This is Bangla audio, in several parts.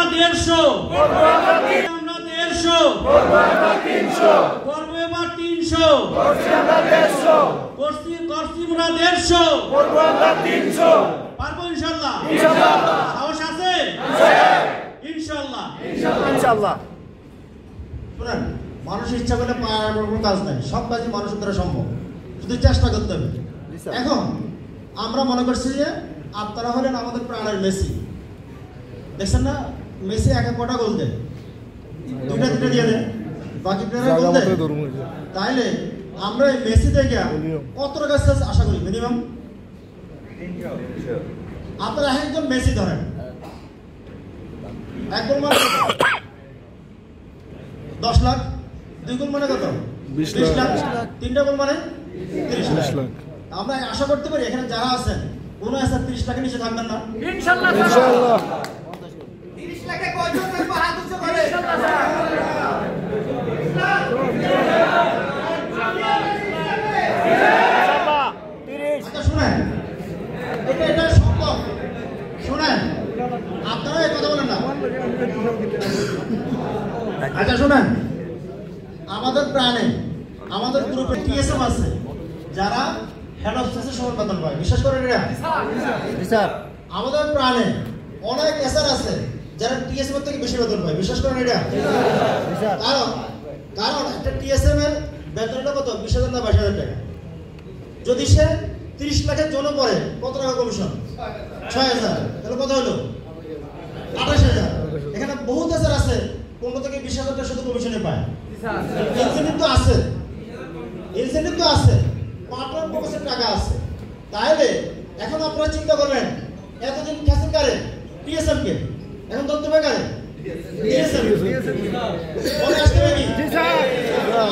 150 আমরা 150 করবো এবার 300 করছি আমরা 150 পারবো ইনশাআল্লাহ সাহস আছে ইনশাআল্লাহ। শুনেন, মানুষের ইচ্ছা করলে পাওয়ার কোনো কাজ নাই, সব কাজই মানুষের দ্বারা সম্ভব, শুধু চেষ্টা করতে হবে। এখন আমরা মনে করছি যে আপনারা হলেন আমাদের প্রাণের মেসি। দেখছেন না, মেসি একা কটা গোল দেয়? দুইটা দিয়ে দেয়, বাকি প্লেয়াররা গোল দেয়। তাইলে আমরা এই মেসি থেকে কত টাকা আশা করি? মিনিমাম আপনারা একজন মেসি ধরেন, এক গোল মানে 10 লাখ, 2 গোল মানে কত? 20 লাখ, 3টা গোল মানে 30 লাখ। আমরা আশা করতে পারি এখানে যারা আছেন কোনো 30 লাখের নিচে থাকবেন না ইনশাআল্লাহ। 30 লাখে কয়জন থাকবে? হাত উঁচু করে ইনশাআল্লাহ। আচ্ছা শুনেন, এটা সম্ভব। শুনেন, আপনারা এই কথা বলেন না। আচ্ছা শুনেন, আমাদের প্রাণে আমাদের গ্রুপে টিএসএম আছে যারা হেড অফ স্টেশন সমান বেতন পায়, বিশ্বাস করেন এরা? আমাদের প্রাণে অনেক এসআর আছে যারা টিএসএম এর থেকে বেশি বেতন পায়, বিশ্বাস করেন এটা? কারণ একটা টিএসএম এর বেতনটা কত? 20,000 না 22,000 টাকা। যদি সে 30 লাখের জন্য পড়ে, কত টাকা কমিশন? 6,000। তাহলে কত হলো? 28,000। এখানে বহুত এসআর আছে 15 থেকে 20,000 টাকা শুধু কমিশনে পায়। ইনসেন্টিভ তো আছে, পার্টনার প্রফেসর টাকা আছে। তাহলে এখন আপনারা চিন্তা করবেন, এতদিন খেসেন কারে? টিএসএম কে। এখন ধরতে হবে কারে? টিএসএম। মনে আসতে হবে কি?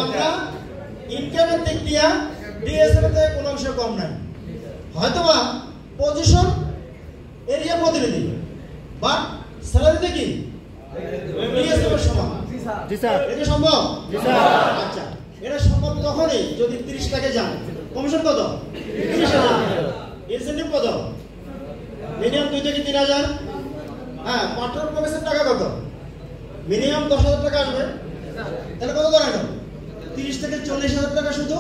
আমরা ইনকামের দিক দিয়ে ডিএসএম এর থেকে কোনো অংশ কম নাই। হয়তোবা পজিশন এরিয়া প্রতিনিধি, বাট স্যালারিতে কি ডিএসএম এর সমান। জি স্যার, এটা সম্ভব? জি স্যার। আচ্ছা, এটা সম্ভব তখনই যদি 30 লাখে যান। কমিশন কত? 30,000। ইনসেন্টিভ কত? মিনিমাম 2 থেকে 3,000। হ্যাঁ, পার্টনার প্রফেসর টাকা কত? মিনিমাম 10,000 টাকা আসবে। তাহলে কত দাঁড়ালো? 30 থেকে 40,000 টাকা শুধু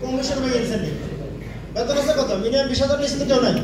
কমিশন বা ইনসেন্টিভ। বেতন আছে কত? মিনিমাম 20,000 নিচে তো কেউ নাই।